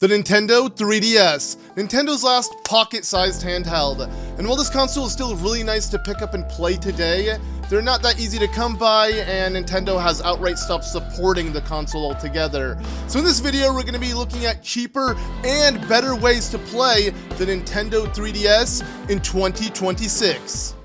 The Nintendo 3DS, Nintendo's last pocket-sized handheld. And while this console is still really nice to pick up and play today, they're not that easy to come by, and Nintendo has outright stopped supporting the console altogether. So in this video, we're going to be looking at cheaper and better ways to play the Nintendo 3DS in 2026.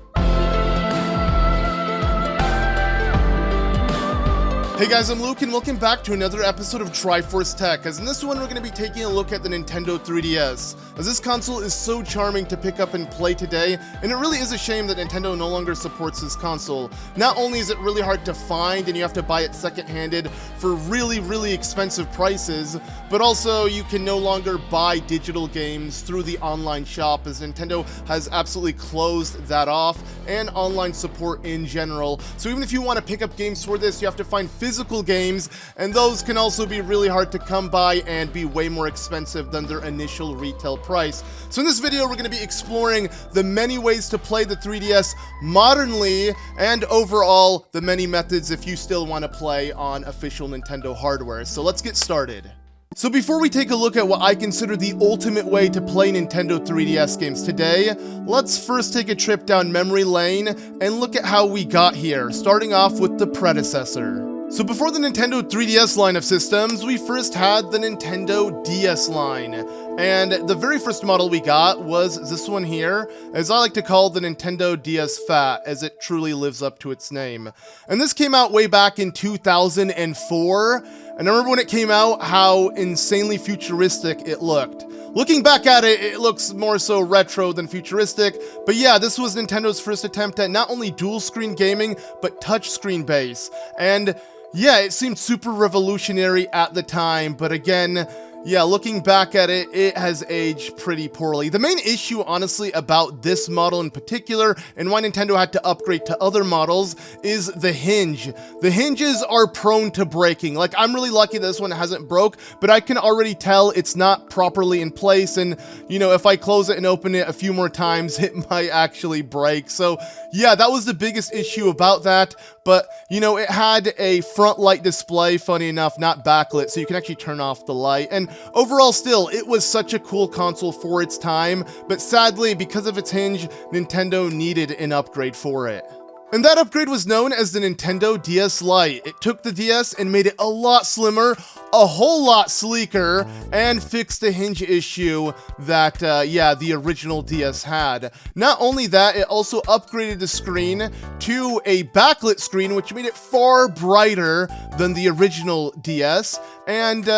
Hey guys, I'm Luke and welcome back to another episode of Triforcedtech, as in this one we're going to be taking a look at the Nintendo 3DS, as this console is so charming to pick up and play today, and it really is a shame that Nintendo no longer supports this console. Not only is it really hard to find and you have to buy it second-handed for really expensive prices, but also you can no longer buy digital games through the online shop, as Nintendo has absolutely closed that off, and online support in general. So even if you want to pick up games for this, you have to find physical games, and those can also be really hard to come by and be way more expensive than their initial retail price. So in this video, we're going to be exploring the many ways to play the 3DS modernly, and overall, the many methods if you still want to play on official Nintendo hardware. So let's get started. So before we take a look at what I consider the ultimate way to play Nintendo 3DS games today, let's first take a trip down memory lane and look at how we got here, starting off with the predecessor. So before the Nintendo 3DS line of systems, we first had the Nintendo DS line. And the very first model we got was this one here, as I like to call the Nintendo DS Fat, as it truly lives up to its name. And this came out way back in 2004, and I remember when it came out how insanely futuristic it looked. Looking back at it, it looks more so retro than futuristic, but yeah, this was Nintendo's first attempt at not only dual screen gaming, but touchscreen base. And yeah, it seemed super revolutionary at the time, but again, yeah, looking back at it, it has aged pretty poorly. The main issue, honestly, about this model in particular, and why Nintendo had to upgrade to other models, is the hinge. The hinges are prone to breaking. Like, I'm really lucky that this one hasn't broke, but I can already tell it's not properly in place, and, you know, if I close it and open it a few more times, it might actually break. So, yeah, that was the biggest issue about that, but, you know, it had a front light display, funny enough, not backlit, so you can actually turn off the light, and overall, still, it was such a cool console for its time, but sadly, because of its hinge, Nintendo needed an upgrade for it. And that upgrade was known as the Nintendo DS Lite. It took the DS and made it a lot slimmer, a whole lot sleeker, and fixed the hinge issue that, the original DS had. Not only that, it also upgraded the screen to a backlit screen, which made it far brighter than the original DS, and,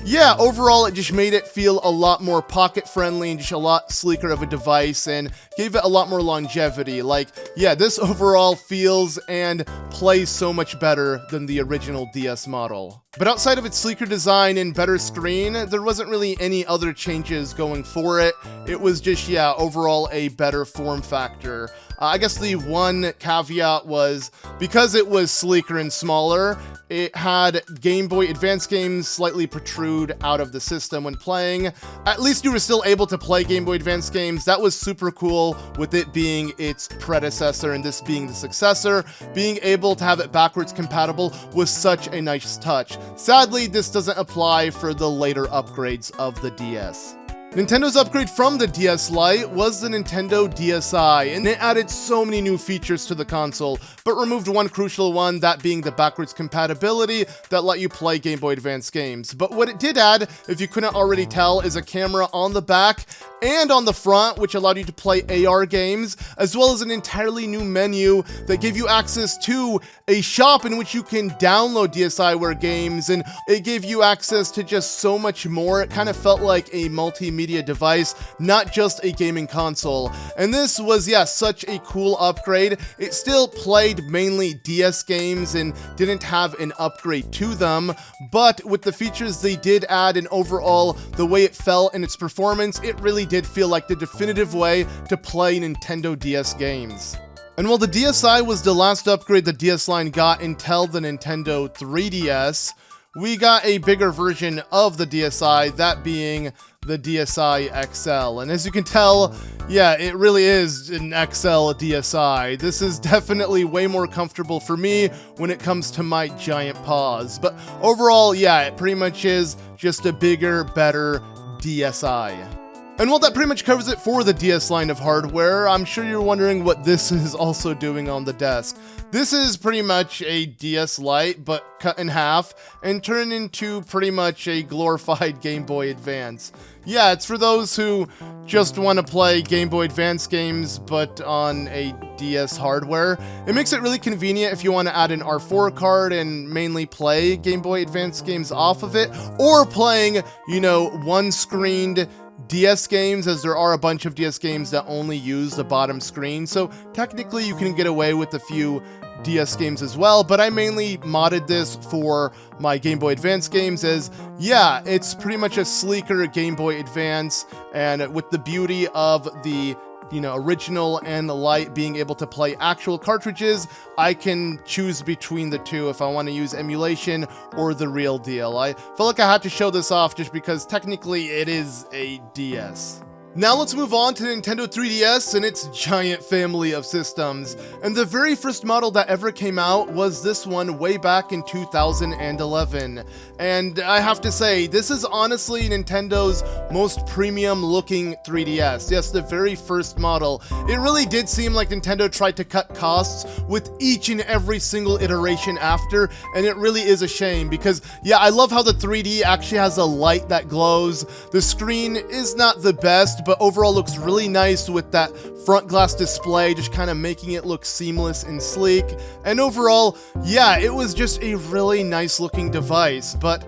yeah, overall it just made it feel a lot more pocket friendly and just a lot sleeker of a device and gave it a lot more longevity. Like, yeah, this overall feels and plays so much better than the original DS model. But outside of its sleeker design and better screen, there wasn't really any other changes going for it. It was just, yeah, overall a better form factor. I guess the one caveat was, because it was sleeker and smaller, it had Game Boy Advance games slightly protrude out of the system when playing. At least you were still able to play Game Boy Advance games. That was super cool, with it being its predecessor and this being the successor. Being able to have it backwards compatible was such a nice touch. Sadly, this doesn't apply for the later upgrades of the DS. Nintendo's upgrade from the DS Lite was the Nintendo DSi, and it added so many new features to the console, but removed one crucial one, that being the backwards compatibility that let you play Game Boy Advance games. But what it did add, if you couldn't already tell, is a camera on the back and on the front, which allowed you to play AR games, as well as an entirely new menu that gave you access to a shop in which you can download DSiWare games, and it gave you access to just so much more. It kind of felt like a multimedia device, not just a gaming console. And this was, yeah, such a cool upgrade. It still played mainly DS games and didn't have an upgrade to them, but with the features they did add and overall the way it felt and its performance, it really did feel like the definitive way to play Nintendo DS games. And while the DSi was the last upgrade the DS line got until the Nintendo 3DS, we got a bigger version of the DSi, that being the DSi XL. And as you can tell, yeah, it really is an XL DSi. This is definitely way more comfortable for me when it comes to my giant paws. But overall, yeah, it pretty much is just a bigger, better DSi. And well, that pretty much covers it for the DS line of hardware. I'm sure you're wondering what this is also doing on the desk. This is pretty much a DS Lite, but cut in half and turned into pretty much a glorified Game Boy Advance. Yeah, it's for those who just want to play Game Boy Advance games, but on a DS hardware. It makes it really convenient if you want to add an R4 card and mainly play Game Boy Advance games off of it, or playing, you know, one-screened DS games, as there are a bunch of DS games that only use the bottom screen, so technically you can get away with a few DS games as well, but I mainly modded this for my Game Boy Advance games, as yeah, it's pretty much a sleeker Game Boy Advance, and with the beauty of the, you know, original and the Lite being able to play actual cartridges, I can choose between the two if I want to use emulation or the real deal. I felt like I had to show this off just because technically it is a DS. Now let's move on to Nintendo 3DS and its giant family of systems. And the very first model that ever came out was this one way back in 2011. And I have to say, this is honestly Nintendo's most premium looking 3DS. Yes, the very first model. It really did seem like Nintendo tried to cut costs with each and every single iteration after, and it really is a shame because, yeah, I love how the 3D actually has a light that glows. The screen is not the best, but overall looks really nice with that front glass display, just kind of making it look seamless and sleek. And overall, yeah, it was just a really nice looking device. But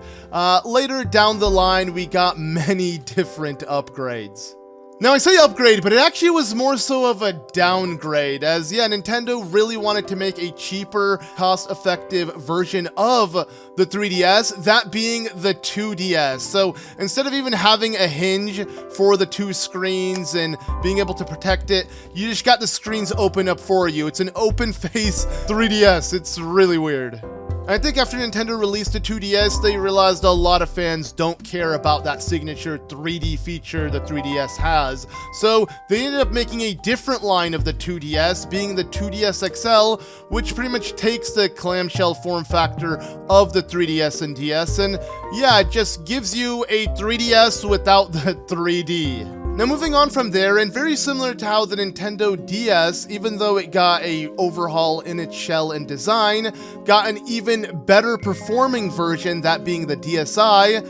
later down the line, we got many different upgrades. Now I say upgrade, but it actually was more so of a downgrade, as yeah, Nintendo really wanted to make a cheaper, cost-effective version of the 3DS, that being the 2DS. So instead of even having a hinge for the two screens and being able to protect it, you just got the screens open up for you. It's an open face 3DS. It's really weird. I think after Nintendo released the 2DS, they realized a lot of fans don't care about that signature 3D feature the 3DS has. So they ended up making a different line of the 2DS, being the 2DS XL, which pretty much takes the clamshell form factor of the 3DS and DS, and yeah, it just gives you a 3DS without the 3D. Now moving on from there, and very similar to how the Nintendo DS, even though it got a overhaul in its shell and design, got an even better performing version, that being the DSi,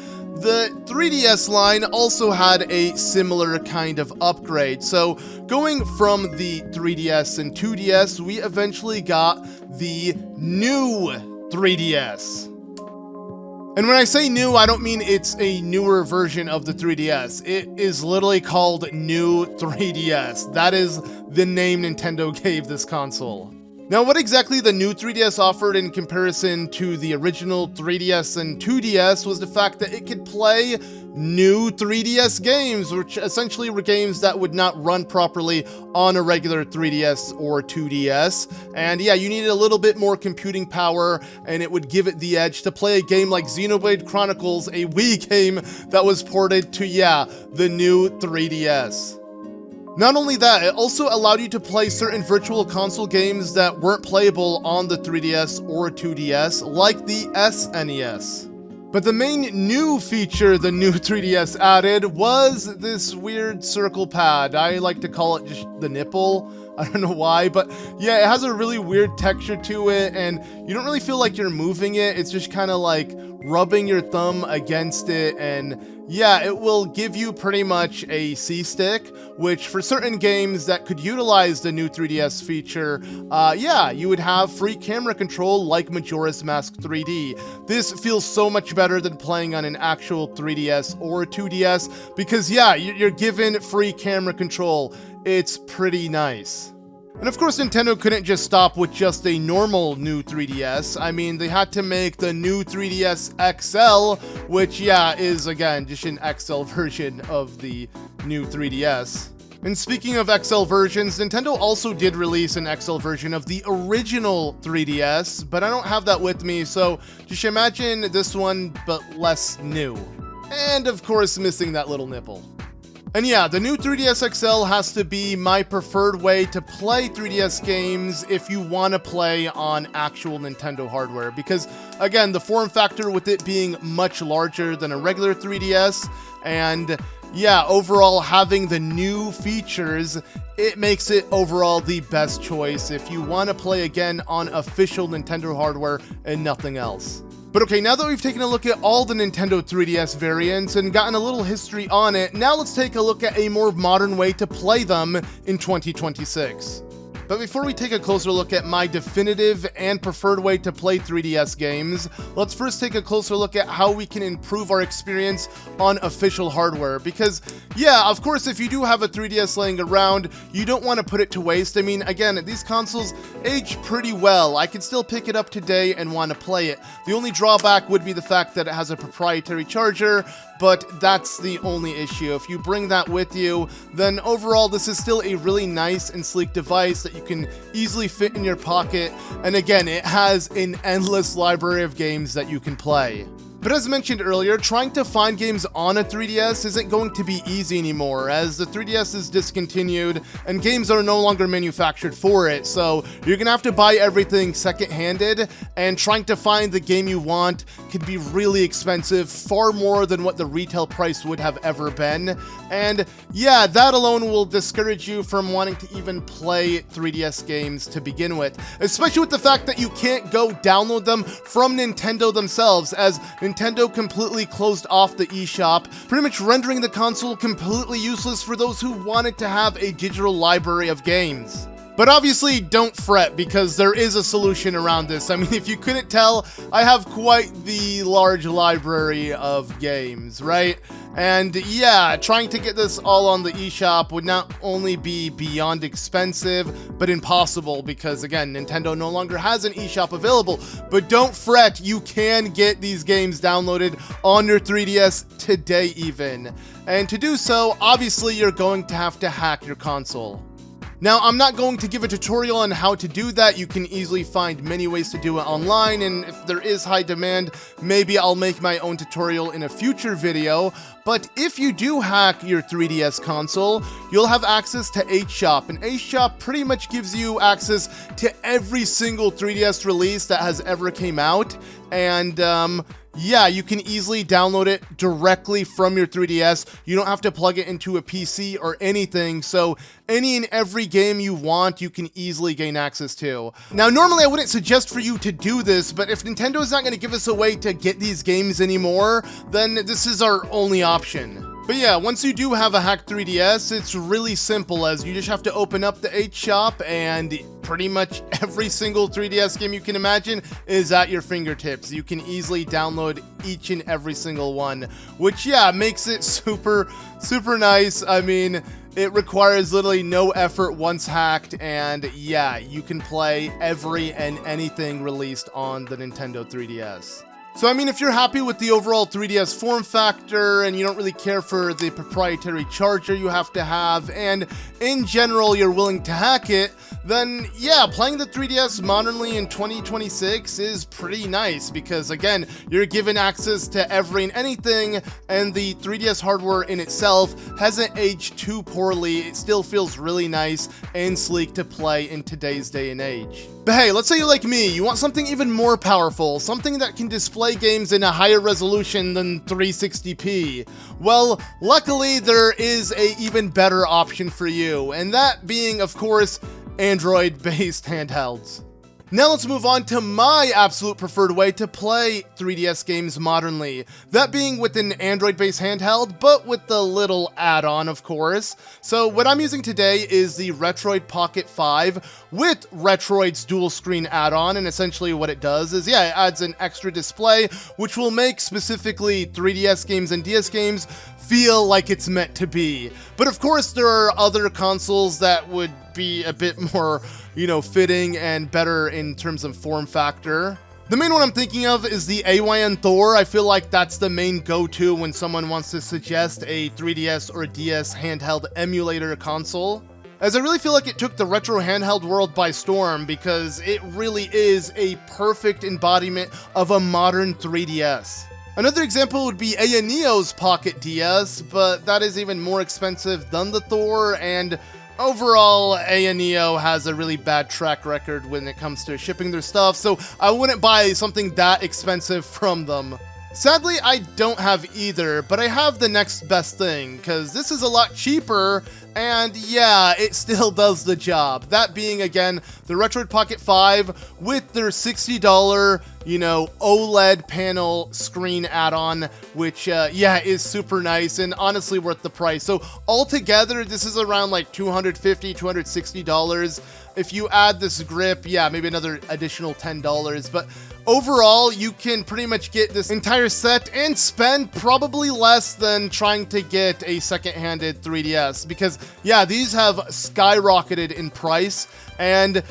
the 3DS line also had a similar kind of upgrade. So going from the 3DS and 2DS, we eventually got the new 3DS. And when I say new, I don't mean it's a newer version of the 3DS. It is literally called New 3DS. That is the name Nintendo gave this console. Now, what exactly the new 3DS offered in comparison to the original 3DS and 2DS was the fact that it could play new 3DS games, which essentially were games that would not run properly on a regular 3DS or 2DS. And yeah, you needed a little bit more computing power, and it would give it the edge to play a game like Xenoblade Chronicles, a Wii game that was ported to, yeah, the new 3DS. Not only that, it also allowed you to play certain virtual console games that weren't playable on the 3DS or 2DS, like the SNES. But the main new feature the new 3DS added was this weird circle pad. I like to call it just the nipple. I don't know why, but yeah, it has a really weird texture to it, and you don't really feel like you're moving it. It's just kind of like rubbing your thumb against it, and yeah, it will give you pretty much a C-stick, which for certain games that could utilize the new 3DS feature, yeah, you would have free camera control like Majora's Mask 3D. This feels so much better than playing on an actual 3DS or 2DS, because yeah, you're given free camera control. It's pretty nice. And of course, Nintendo couldn't just stop with just a normal new 3DS. I mean, they had to make the new 3DS XL, which, yeah, is, again, just an XL version of the new 3DS. And speaking of XL versions, Nintendo also did release an XL version of the original 3DS, but I don't have that with me, so just imagine this one, but less new. and of course missing that little nipple. And yeah, the new 3DS XL has to be my preferred way to play 3DS games if you want to play on actual Nintendo hardware, because again, the form factor with it being much larger than a regular 3DS, and yeah, overall having the new features, it makes it overall the best choice if you want to play again on official Nintendo hardware and nothing else. But okay, now that we've taken a look at all the Nintendo 3DS variants and gotten a little history on it, now let's take a look at a more modern way to play them in 2026. But before we take a closer look at my definitive and preferred way to play 3DS games, let's first take a closer look at how we can improve our experience on official hardware. Because, yeah, of course, if you do have a 3DS laying around, you don't want to put it to waste. I mean, again, these consoles age pretty well. I could still pick it up today and want to play it. The only drawback would be the fact that it has a proprietary charger, but that's the only issue. If you bring that with you, then overall this is still a really nice and sleek device that you can easily fit in your pocket, and again, it has an endless library of games that you can play. But as mentioned earlier, trying to find games on a 3DS isn't going to be easy anymore, as the 3DS is discontinued and games are no longer manufactured for it, so you're gonna have to buy everything second-handed, and trying to find the game you want could be really expensive, far more than what the retail price would have ever been, and yeah, that alone will discourage you from wanting to even play 3DS games to begin with, especially with the fact that you can't go download them from Nintendo themselves, as Nintendo completely closed off the eShop, pretty much rendering the console completely useless for those who wanted to have a digital library of games. But obviously, don't fret, because there is a solution around this. I mean, if you couldn't tell, I have quite the large library of games, right? And yeah, trying to get this all on the eShop would not only be beyond expensive, but impossible, because again, Nintendo no longer has an eShop available. But don't fret, you can get these games downloaded on your 3DS today even. And to do so, obviously you're going to have to hack your console. Now, I'm not going to give a tutorial on how to do that. You can easily find many ways to do it online, and if there is high demand, maybe I'll make my own tutorial in a future video. But if you do hack your 3DS console, you'll have access to HShop, and HShop pretty much gives you access to every single 3DS release that has ever came out, and yeah, you can easily download it directly from your 3DS. You don't have to plug it into a PC or anything, so any and every game you want, you can easily gain access to. Now, normally I wouldn't suggest for you to do this, but if Nintendo is not going to give us a way to get these games anymore, then this is our only option. But yeah, once you do have a hacked 3DS, it's really simple, as you just have to open up the HShop, and pretty much every single 3DS game you can imagine is at your fingertips. You can easily download each and every single one, which yeah, makes it super nice. I mean, it requires literally no effort once hacked, and yeah, you can play every and anything released on the Nintendo 3DS. So I mean, if you're happy with the overall 3DS form factor and you don't really care for the proprietary charger you have to have, and in general you're willing to hack it, then yeah, playing the 3DS modernly in 2026 is pretty nice, because again, you're given access to every and anything, and the 3DS hardware in itself hasn't aged too poorly. It still feels really nice and sleek to play in today's day and age. But hey, let's say you're like me, you want something even more powerful, something that can display games in a higher resolution than 360p. Well, luckily there is a even better option for you, and that being, of course, Android-based handhelds. Now let's move on to my absolute preferred way to play 3DS games modernly. That being with an Android-based handheld, but with the little add-on, of course. So what I'm using today is the Retroid Pocket 5 with Retroid's Dual Screen add-on, and essentially what it does is, yeah, it adds an extra display, which will make specifically 3DS games and DS games feel like it's meant to be. But of course, there are other consoles that would be a bit more, you know, fitting and better in terms of form factor. The main one I'm thinking of is the AYN Thor. I feel like that's the main go-to when someone wants to suggest a 3DS or DS handheld emulator console, as I really feel like it took the retro handheld world by storm, because it really is a perfect embodiment of a modern 3DS. Another example would be Aya Neo's Pocket DS, but that is even more expensive than the Thor, and overall, Aya Neo has a really bad track record when it comes to shipping their stuff, so I wouldn't buy something that expensive from them. Sadly, I don't have either, but I have the next best thing, because this is a lot cheaper, and yeah, it still does the job. That being, again, the Retroid Pocket 5 with their $60, OLED panel screen add-on, which, yeah, is super nice and honestly worth the price. So altogether, this is around like $250, $260. If you add this grip, yeah, maybe another additional $10, but overall, you can pretty much get this entire set and spend probably less than trying to get a second-handed 3DS, because yeah, these have skyrocketed in price, and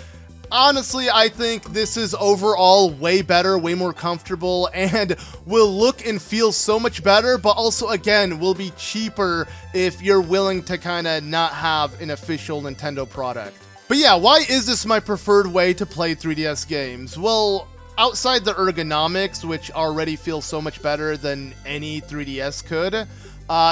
honestly, I think this is overall way better, way more comfortable, and will look and feel so much better, but also, again, will be cheaper if you're willing to kind of not have an official Nintendo product. But yeah, why is this my preferred way to play 3DS games? Well, outside the ergonomics, which already feels so much better than any 3DS could,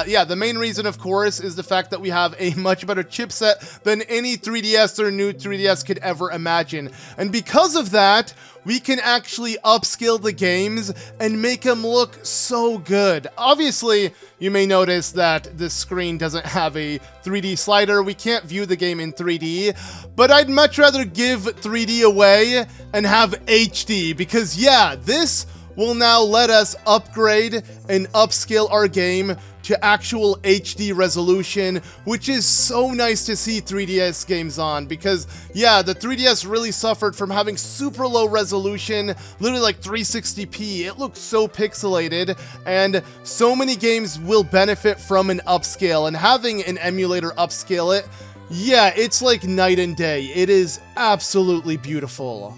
yeah, the main reason, of course, is the fact that we have a much better chipset than any 3DS or new 3DS could ever imagine. And because of that, we can actually upscale the games and make them look so good. Obviously, you may notice that this screen doesn't have a 3D slider. We can't view the game in 3D, but I'd much rather give 3D away and have HD, because yeah, this will now let us upgrade and upscale our game to actual HD resolution, which is so nice to see 3DS games on, because yeah, the 3DS really suffered from having super low resolution, literally like 360p. It looks so pixelated, and so many games will benefit from an upscale, and having an emulator upscale it, yeah, it's like night and day. It is absolutely beautiful.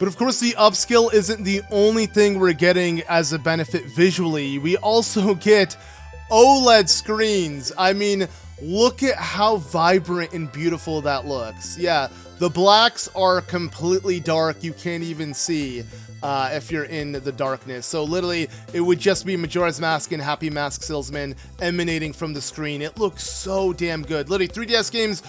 But of course, the upscale isn't the only thing we're getting as a benefit visually. We also get OLED screens. I mean, look at how vibrant and beautiful that looks. Yeah, the blacks are completely dark. You can't even see if you're in the darkness. So literally, it would just be Majora's Mask and Happy Mask Salesman emanating from the screen. It looks so damn good. Literally, 3DS games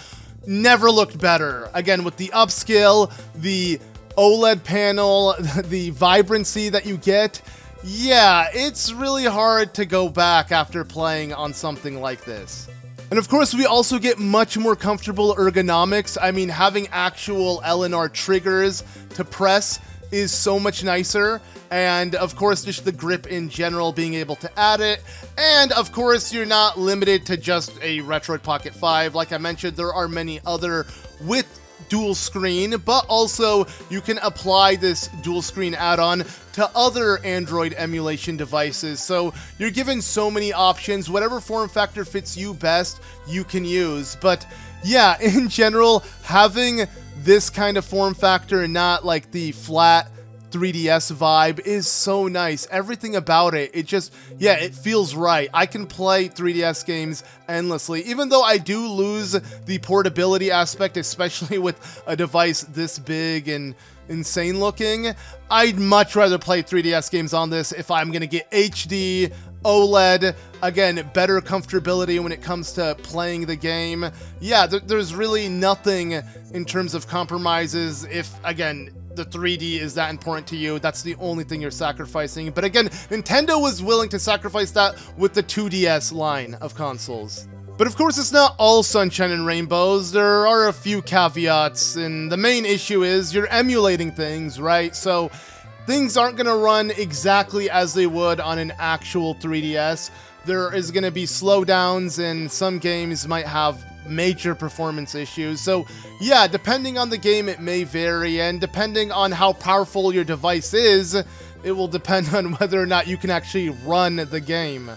never looked better. Again, with the upscale, the OLED panel, the vibrancy that you get, yeah, it's really hard to go back after playing on something like this. And of course, we also get much more comfortable ergonomics. I mean, having actual LNR triggers to press is so much nicer. And of course, just the grip in general, being able to add it. And of course, you're not limited to just a Retroid Pocket 5. Like I mentioned, there are many other with dual screen, but also you can apply this dual screen add-on to other Android emulation devices. So you're given so many options. Whatever form factor fits you best, you can use. But yeah, in general, having this kind of form factor and not like the flat 3DS vibe is so nice. Everything about it, it just, yeah, it feels right. I can play 3DS games endlessly, even though I do lose the portability aspect, especially with a device this big and insane looking. I'd much rather play 3DS games on this if I'm gonna get HD, OLED, again, better comfortability when it comes to playing the game. Yeah, there's really nothing in terms of compromises if, again, the 3D is that important to you. That's the only thing you're sacrificing. But again, Nintendo was willing to sacrifice that with the 2DS line of consoles. But of course, it's not all sunshine and rainbows. There are a few caveats, and the main issue is you're emulating things, right? So things aren't going to run exactly as they would on an actual 3DS. There is going to be slowdowns, and some games might have major performance issues. So yeah, depending on the game, it may vary, and depending on how powerful your device is, it will depend on whether or not you can actually run the game.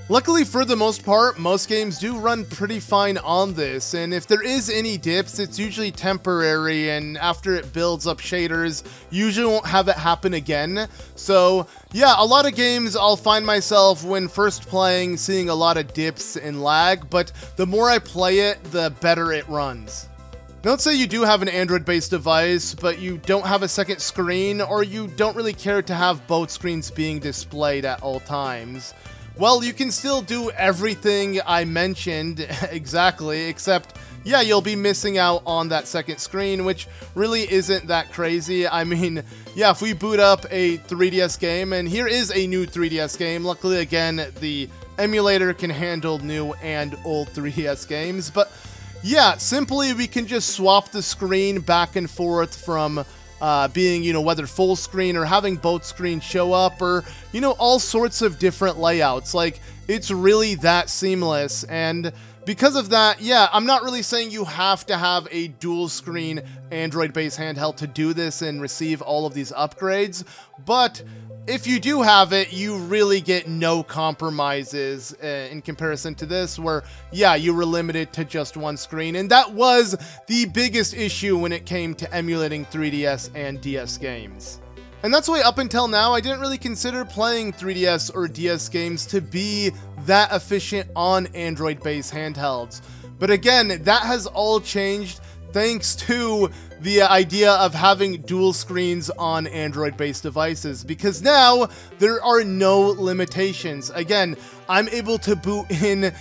Luckily, for the most part, most games do run pretty fine on this, and if there is any dips, it's usually temporary, and after it builds up shaders, usually won't have it happen again. So yeah, a lot of games I'll find myself when first playing seeing a lot of dips and lag, but the more I play it, the better it runs. Now, let's say you do have an Android-based device, but you don't have a second screen, or you don't really care to have both screens being displayed at all times. Well, you can still do everything I mentioned exactly, except, yeah, you'll be missing out on that second screen, which really isn't that crazy. I mean, yeah, if we boot up a 3DS game, and here is a new 3DS game, luckily, again, the emulator can handle new and old 3DS games, but yeah, simply we can just swap the screen back and forth from being, you know, whether full screen or having both screens show up, or, you know, all sorts of different layouts. Like, it's really that seamless. And because of that, yeah, I'm not really saying you have to have a dual screen Android-based handheld to do this and receive all of these upgrades, but if you do have it, you really get no compromises in comparison to this, where, yeah, you were limited to just one screen. And that was the biggest issue when it came to emulating 3DS and DS games. And that's why up until now, I didn't really consider playing 3DS or DS games to be that efficient on Android-based handhelds. But again, that has all changed thanks to the idea of having dual screens on Android-based devices, because now there are no limitations. Again, I'm able to boot in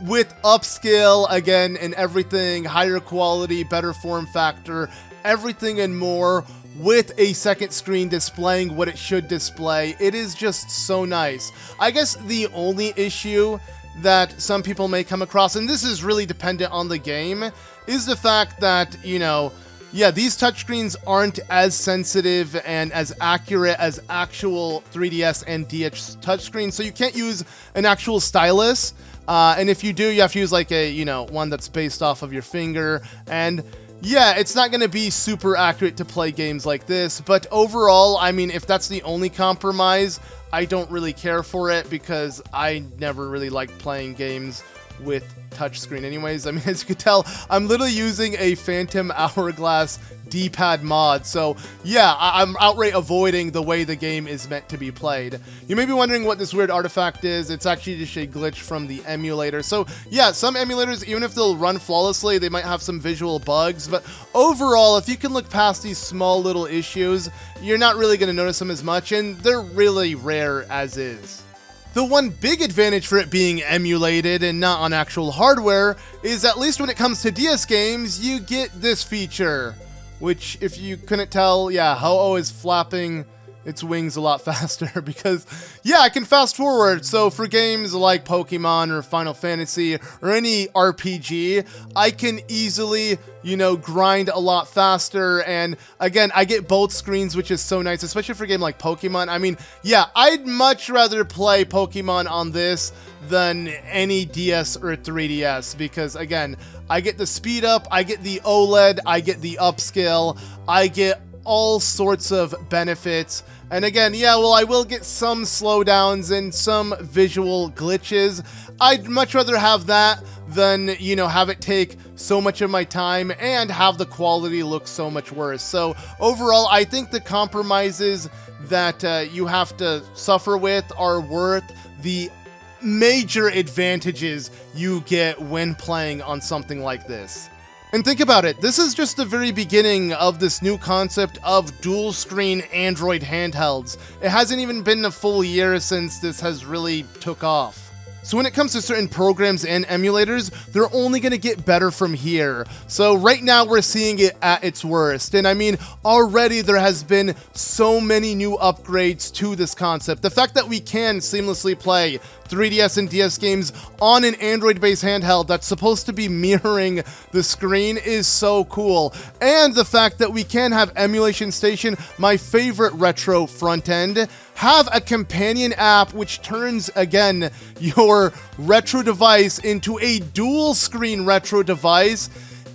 with upscale again and everything, higher quality, better form factor, everything and more, with a second screen displaying what it should display. It is just so nice. I guess the only issue that some people may come across, and this is really dependent on the game, is the fact that, you know, yeah, these touchscreens aren't as sensitive and as accurate as actual 3DS and DS touchscreens, so you can't use an actual stylus, and if you do, you have to use like a, you know, one that's based off of your finger, and yeah, it's not going to be super accurate to play games like this, but overall, I mean, if that's the only compromise, I don't really care for it, because I never really liked playing games with touchscreen anyways. I mean, as you can tell, I'm literally using a Phantom Hourglass D-pad mod, so yeah, I'm outright avoiding the way the game is meant to be played. You may be wondering what this weird artifact is. It's actually just a glitch from the emulator. So yeah, some emulators, even if they'll run flawlessly, they might have some visual bugs, but overall, if you can look past these small little issues, you're not really going to notice them as much, and they're really rare as is. The one big advantage for it being emulated and not on actual hardware is, at least when it comes to DS games, you get this feature, which, if you couldn't tell, yeah, Ho-Oh is flapping its wings a lot faster, because, yeah, I can fast forward. So for games like Pokemon or Final Fantasy or any RPG, I can easily, you know, grind a lot faster. And again, I get both screens, which is so nice, especially for a game like Pokemon. I mean, yeah, I'd much rather play Pokemon on this than any DS or 3DS, because again, I get the speed up, I get the OLED, I get the upscale, I get all sorts of benefits. And again, yeah, well, I will get some slowdowns and some visual glitches. I'd much rather have that than, you know, have it take so much of my time and have the quality look so much worse. So overall, I think the compromises that you have to suffer with are worth the major advantages you get when playing on something like this. And think about it, this is just the very beginning of this new concept of dual screen Android handhelds. It hasn't even been a full year since this has really took off. So when it comes to certain programs and emulators, they're only going to get better from here. So right now we're seeing it at its worst. And I mean, already there has been so many new upgrades to this concept. The fact that we can seamlessly play 3DS and DS games on an Android-based handheld that's supposed to be mirroring the screen is so cool. And the fact that we can have Emulation Station, my favorite retro front end, have a companion app which turns, again, your retro device into a dual screen retro device.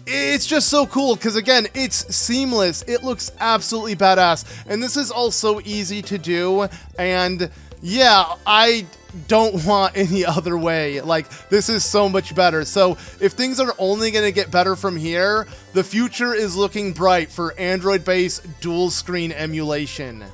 It's just so cool because, again, it's seamless. It looks absolutely badass. And this is also easy to do. And yeah, I don't want any other way. Like, this is so much better. So if things are only going to get better from here, the future is looking bright for Android-based dual screen emulation.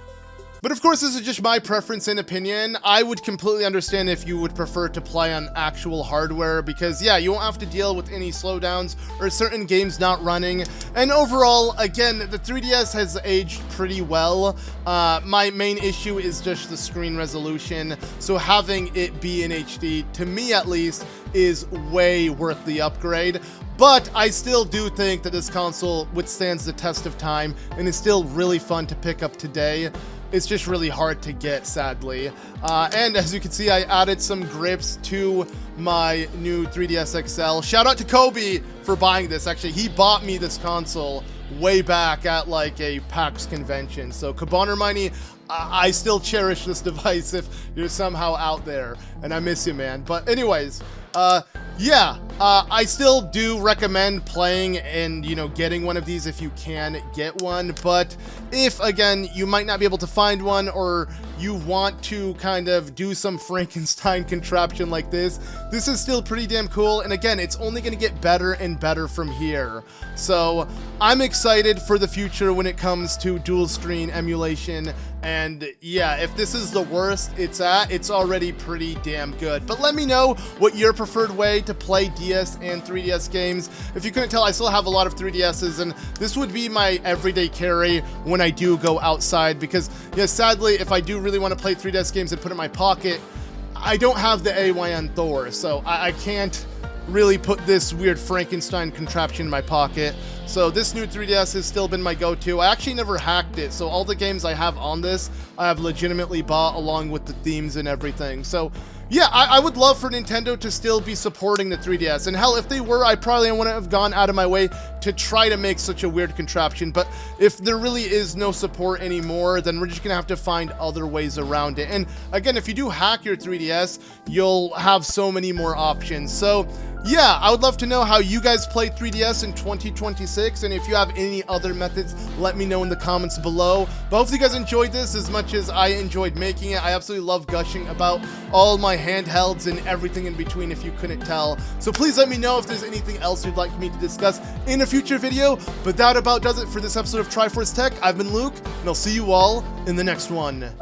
But of course, this is just my preference and opinion. I would completely understand if you would prefer to play on actual hardware, because yeah, you won't have to deal with any slowdowns or certain games not running. And overall, again, the 3DS has aged pretty well. My main issue is just the screen resolution, so having it be in HD, to me at least, is way worth the upgrade. But I still do think that this console withstands the test of time and is still really fun to pick up today. It's just really hard to get, sadly. And as you can see, I added some grips to my new 3DS XL. Shout out to Kobe for buying this. Actually, he bought me this console way back at like a PAX convention. So Cabana Hermione, I still cherish this device if you're somehow out there, and I miss you, man. But anyways, I still do recommend playing and, you know, getting one of these if you can get one. But if, again, you might not be able to find one, or you want to kind of do some Frankenstein contraption like this is still pretty damn cool. And again, it's only going to get better and better from here. So I'm excited for the future when it comes to dual screen emulation. And yeah, if this is the worst it's already pretty damn good. But let me know what your preferred way to play DS and 3DS games. If you couldn't tell, I still have a lot of 3DSs, and this would be my everyday carry when I do go outside, because yeah, sadly, if I do really want to play 3DS games and put it in my pocket, I don't have the AYN Thor, so I can't really put this weird Frankenstein contraption in my pocket. So this new 3DS has still been my go-to. I actually never hacked it, so all the games I have on this, I have legitimately bought along with the themes and everything. So yeah, I would love for Nintendo to still be supporting the 3DS. And hell, if they were, I probably wouldn't have gone out of my way to try to make such a weird contraption. But if there really is no support anymore, then we're just gonna have to find other ways around it. And again, if you do hack your 3DS, you'll have so many more options. So yeah, I would love to know how you guys play 3DS in 2026, and if you have any other methods, let me know in the comments below. But hopefully you guys enjoyed this as much as I enjoyed making it. I absolutely love gushing about all my handhelds and everything in between, if you couldn't tell. So please let me know if there's anything else you'd like me to discuss in a future video. But that about does it for this episode of Triforce Tech. I've been Luke, and I'll see you all in the next one.